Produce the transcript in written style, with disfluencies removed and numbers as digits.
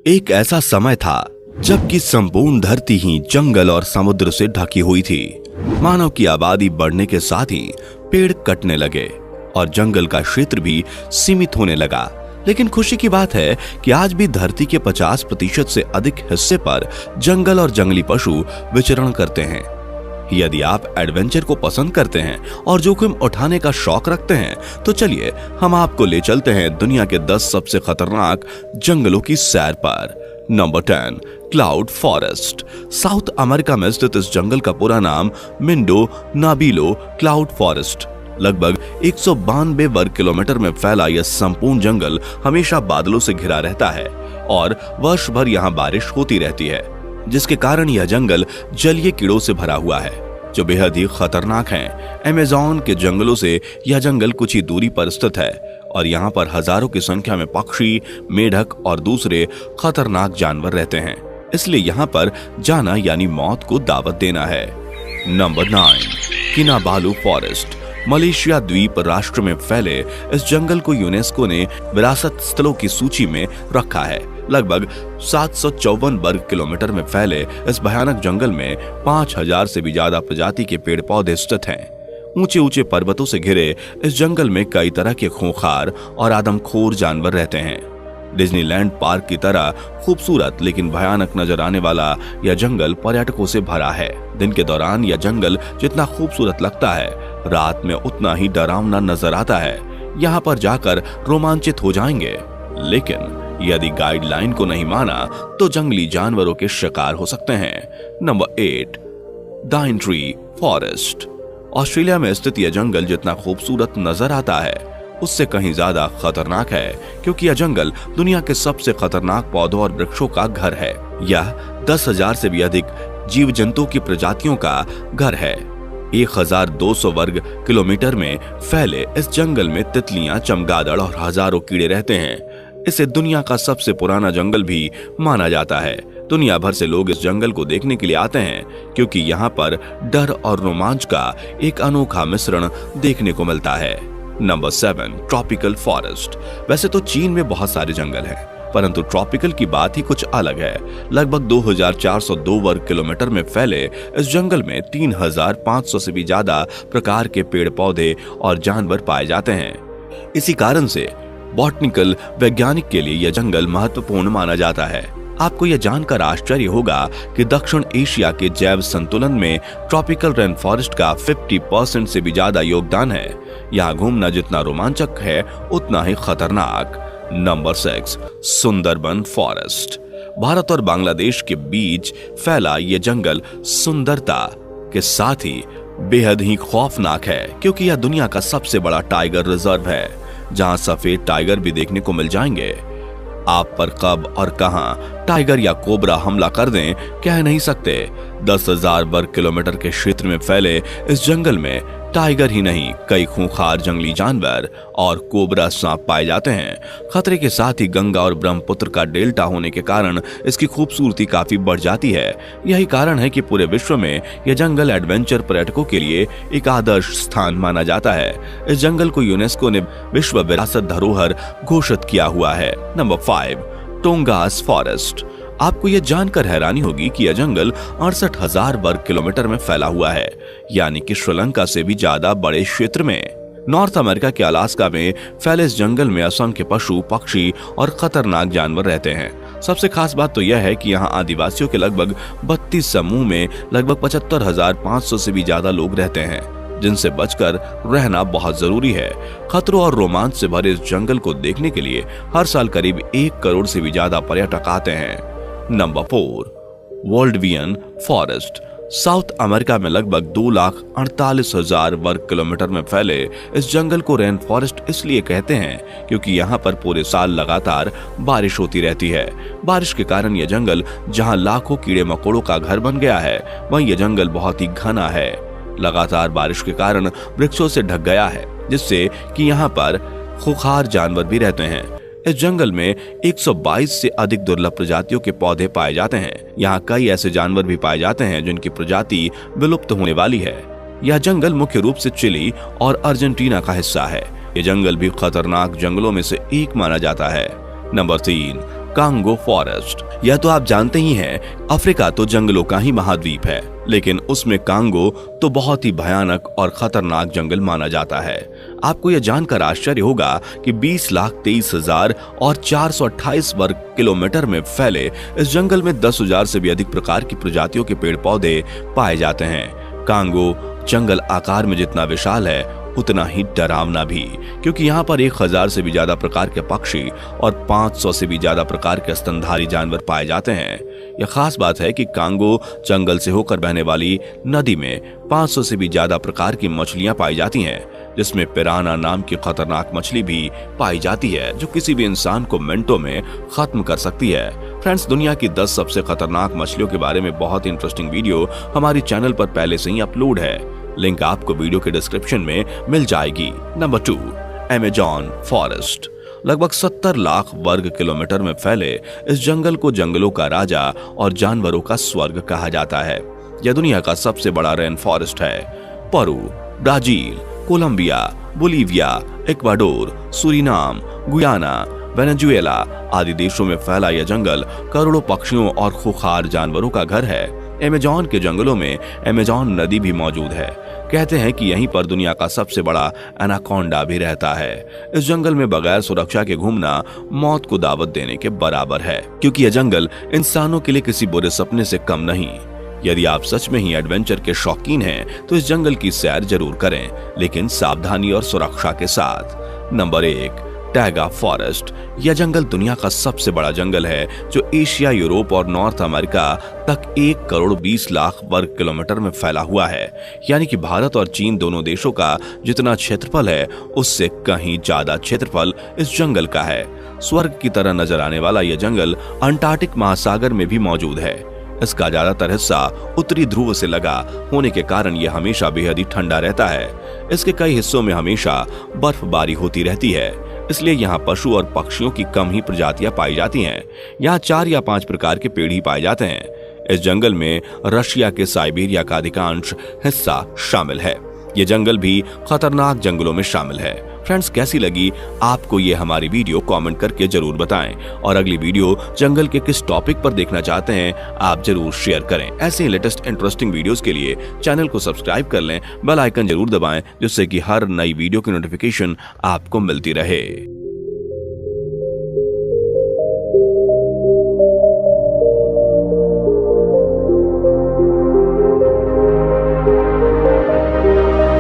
एक ऐसा समय था जबकि संपूर्ण धरती ही जंगल और समुद्र से ढकी हुई थी। मानव की आबादी बढ़ने के साथ ही पेड़ कटने लगे और जंगल का क्षेत्र भी सीमित होने लगा। लेकिन खुशी की बात है कि आज भी धरती के 50% से अधिक हिस्से पर जंगल और जंगली पशु विचरण करते हैं। यदि आप एडवेंचर को पसंद करते हैं और जोखिम उठाने का शौक रखते हैं तो चलिए हम आपको ले चलते हैं दुनिया के 10 सबसे खतरनाक जंगलों की सैर पर। Number 10, cloud forest. South America में स्थित इस जंगल का पूरा नाम मिंडो नाबिलो क्लाउड फॉरेस्ट। लगभग 192 वर्ग किलोमीटर में फैला यह संपूर्ण जंगल हमेशा बादलों से घिरा रहता है और वर्ष भर यहाँ बारिश होती रहती है, जिसके कारण यह जंगल जलीय कीड़ों से भरा हुआ है जो बेहद ही खतरनाक हैं। अमेज़न के जंगलों से यह जंगल कुछ ही दूरी पर स्थित है और यहाँ पर हजारों की संख्या में पक्षी, मेढक और दूसरे खतरनाक जानवर रहते हैं, इसलिए यहाँ पर जाना यानी मौत को दावत देना है। Number 9, किनाबालू forest. मलेशिया द्वीप राष्ट्र में फैले इस जंगल को यूनेस्को ने विरासत स्थलों की सूची में रखा है। लगभग 754 वर्ग किलोमीटर में फैले इस भयानक जंगल में 5000 से भी ज्यादा प्रजाति के पेड़ पौधे स्थित हैं। ऊंचे ऊंचे पर्वतों से घिरे इस जंगल में कई तरह के खूंखार और आदमखोर जानवर रहते हैं। डिज्नीलैंड पार्क की तरह खूबसूरत लेकिन भयानक नजर आने वाला यह जंगल पर्यटकों से भरा है। दिन के दौरान यह जंगल जितना खूबसूरत लगता है, रात में उतना ही डरावना नजर आता है। यहाँ पर जाकर रोमांचित हो जाएंगे, लेकिन यदि गाइडलाइन को नहीं माना तो जंगली जानवरों के शिकार हो सकते हैं। Number 8, डाइनट्री forest. ऑस्ट्रेलिया में स्थित यह जंगल जितना खूबसूरत नजर आता है उससे कहीं ज्यादा खतरनाक है, क्योंकि यह जंगल दुनिया के सबसे खतरनाक पौधों और वृक्षों का घर है। यह 10,000 से भी अधिक जीव जंतुओं की प्रजातियों का घर है। 1200 वर्ग किलोमीटर में फैले इस जंगल में तितलियां, चमगादड़ और हजारों कीड़े रहते हैं। इसे दुनिया का सबसे पुराना जंगल भी माना जाता है। दुनिया भर से लोग इस जंगल को देखने के लिए आते हैं, क्योंकि यहाँ पर डर और रोमांच का एक अनोखा मिश्रण देखने को मिलता है। Number 7, tropical forest. वैसे तो चीन में बहुत सारे जंगल हैं, परंतु ट्रॉपिकल की बात ही कुछ अलग है। लगभग 2402 वर्ग किलोमीटर में फैले इस जंगल में 3500 से भी ज्यादा प्रकार के पेड़ पौधे और जानवर पाए जाते हैं। इसी कारण से बॉटनिकल वैज्ञानिक के लिए यह जंगल महत्वपूर्ण माना जाता है। आपको यह जानकर आश्चर्य होगा कि दक्षिण एशिया के जैव संतुलन में ट्रॉपिकल रेन फॉरेस्ट का 50% से भी ज्यादा योगदान है। यहाँ घूमना जितना रोमांचक है उतना ही खतरनाक। Number 6, Sundarban forest. भारत और बांग्लादेश के बीच फैला यह जंगल सुंदरता के साथ ही बेहद ही खौफनाक है, क्योंकि यह दुनिया का सबसे बड़ा टाइगर रिजर्व है, जहां सफेद टाइगर भी देखने को मिल जाएंगे। आप पर कब और कहां टाइगर या कोबरा हमला कर दें कह नहीं सकते। 10,000 वर्ग किलोमीटर के क्षेत्र में फैले इस जंगल में टाइगर ही नहीं, कई खूंखार जंगली जानवर और कोबरा सांप पाए जाते हैं। खतरे के साथ ही गंगा और ब्रह्मपुत्र का डेल्टा होने के कारण इसकी खूबसूरती काफी बढ़ जाती है। यही कारण है कि पूरे विश्व में यह जंगल एडवेंचर पर्यटकों के लिए एक आदर्श स्थान माना जाता है। इस जंगल को यूनेस्को ने विश्व विरासत धरोहर घोषित किया हुआ है। Number 5, Tongass forest. आपको यह जानकर हैरानी होगी कि यह जंगल 68,000 वर्ग किलोमीटर में फैला हुआ है, यानी कि श्रीलंका से भी ज्यादा बड़े क्षेत्र में। नॉर्थ अमेरिका के अलास्का में फैले इस जंगल में असंख्य पशु, पक्षी और खतरनाक जानवर रहते हैं। सबसे खास बात तो यह है कि यहाँ आदिवासियों के लगभग 32 समूह में लगभग 75,500 से भी ज्यादा लोग रहते हैं, जिनसे बचकर रहना बहुत जरूरी है। खतरों और रोमांच से भरे इस जंगल को देखने के लिए हर साल करीब 1 करोड़ से भी ज्यादा पर्यटक आते हैं। Number 4, Valdivian forest. South America में लगभग 2,48,000 वर्ग किलोमीटर में फैले इस जंगल को रेन फॉरेस्ट इसलिए कहते हैं क्योंकि यहाँ पर पूरे साल लगातार बारिश होती रहती है। बारिश के कारण यह जंगल जहाँ लाखों कीड़े मकोड़ों का घर बन गया है, वहीं यह जंगल बहुत ही घना है। लगातार बारिश के कारण वृक्षों से ढक गया है, जिससे कि यहाँ पर खूंखार जानवर भी रहते हैं। इस जंगल में 122 से अधिक दुर्लभ प्रजातियों के पौधे पाए जाते हैं। यहाँ कई ऐसे जानवर भी पाए जाते हैं जिनकी प्रजाति विलुप्त होने वाली है। यह जंगल मुख्य रूप से चिली और अर्जेंटीना का हिस्सा है। यह जंगल भी खतरनाक जंगलों में से एक माना जाता है। Number 3, Congo forest. यह तो आप जानते ही हैं, अफ्रीका तो जंगलों का ही महाद्वीप है, लेकिन उसमें कांगो तो बहुत ही भयानक और खतरनाक जंगल माना जाता है। आपको यह जानकर आश्चर्य होगा कि 20,23,000 और 428 वर्ग किलोमीटर में फैले इस जंगल में 10,000 से भी अधिक प्रकार की प्रजातियों के पेड़ पौधे पाए जाते हैं। कांगो जंगल आकार में जितना विशाल है उतना ही डरावना भी, क्योंकि यहाँ पर 1,000 से भी ज्यादा प्रकार के पक्षी और 500 से भी ज्यादा प्रकार के स्तनधारी जानवर पाए जाते हैं। यह खास बात है कि कांगो जंगल से होकर बहने वाली नदी में 500 से भी ज्यादा प्रकार की मछलियां पाई जाती हैं, जिसमें पिराना नाम की खतरनाक मछली भी पाई जाती है, जो किसी भी इंसान को मिनटों में खत्म कर सकती है। फ्रेंड्स, दुनिया की 10 सबसे खतरनाक मछलियों के बारे में बहुत इंटरेस्टिंग वीडियो हमारी चैनल पर पहले से ही अपलोड है, लिंक आपको वीडियो के डिस्क्रिप्शन में मिल जाएगी। Number 2, Amazon forest. लगभग 70 लाख वर्ग किलोमीटर में फैले इस जंगल को जंगलों का राजा और जानवरों का स्वर्ग कहा जाता है। यह दुनिया का सबसे बड़ा रेन फॉरेस्ट है। Peru, Brazil, Colombia, Bolivia, Ecuador, Suriname, Guyana, Venezuela आदि देशों में फैला यह जंगल करोड़ों पक्षियों और खूंखार जानवरों का घर है। अमेज़न के जंगलों में अमेज़न नदी भी मौजूद है। कहते हैं कि यहीं पर दुनिया का सबसे बड़ा एनाकोंडा भी रहता है। इस जंगल में बगैर सुरक्षा के घूमना मौत को दावत देने के बराबर है, क्योंकि यह जंगल इंसानों के लिए किसी बुरे सपने से कम नहीं। यदि आप सच में ही एडवेंचर के शौकीन हैं तो इस जंगल की सैर जरूर करें, लेकिन सावधानी और सुरक्षा के साथ। Number 1, taiga forest. यह जंगल दुनिया का सबसे बड़ा जंगल है, जो एशिया, यूरोप और नॉर्थ अमेरिका तक 1 करोड़ 20 लाख वर्ग किलोमीटर में फैला हुआ है। यानी कि भारत और चीन दोनों देशों का जितना क्षेत्रफल है, उससे कहीं ज्यादा क्षेत्रफल इस जंगल का है। स्वर्ग की तरह नजर आने वाला यह जंगल अंटार्कटिक महासागर में भी मौजूद है। इसका ज्यादातर हिस्सा उत्तरी ध्रुव से लगा होने के कारण यह हमेशा बेहद ही ठंडा रहता है। इसके कई हिस्सों में हमेशा बर्फबारी होती रहती है, इसलिए यहाँ पशु और पक्षियों की कम ही प्रजातियां पाई जाती हैं। यहाँ 4 या 5 प्रकार के पेड़ ही पाए जाते हैं। इस जंगल में रशिया के साइबेरिया का अधिकांश हिस्सा शामिल है। ये जंगल भी खतरनाक जंगलों में शामिल है। फ्रेंड्स, कैसी लगी आपको ये हमारी वीडियो कमेंट करके जरूर बताएं, और अगली वीडियो जंगल के किस टॉपिक पर देखना चाहते हैं आप जरूर शेयर करें। ऐसे ही लेटेस्ट इंटरेस्टिंग वीडियोस के लिए चैनल को सब्सक्राइब कर लें, बेल आइकन जरूर दबाएं, जिससे कि हर नई वीडियो की नोटिफिकेशन आपको मिलती रहे।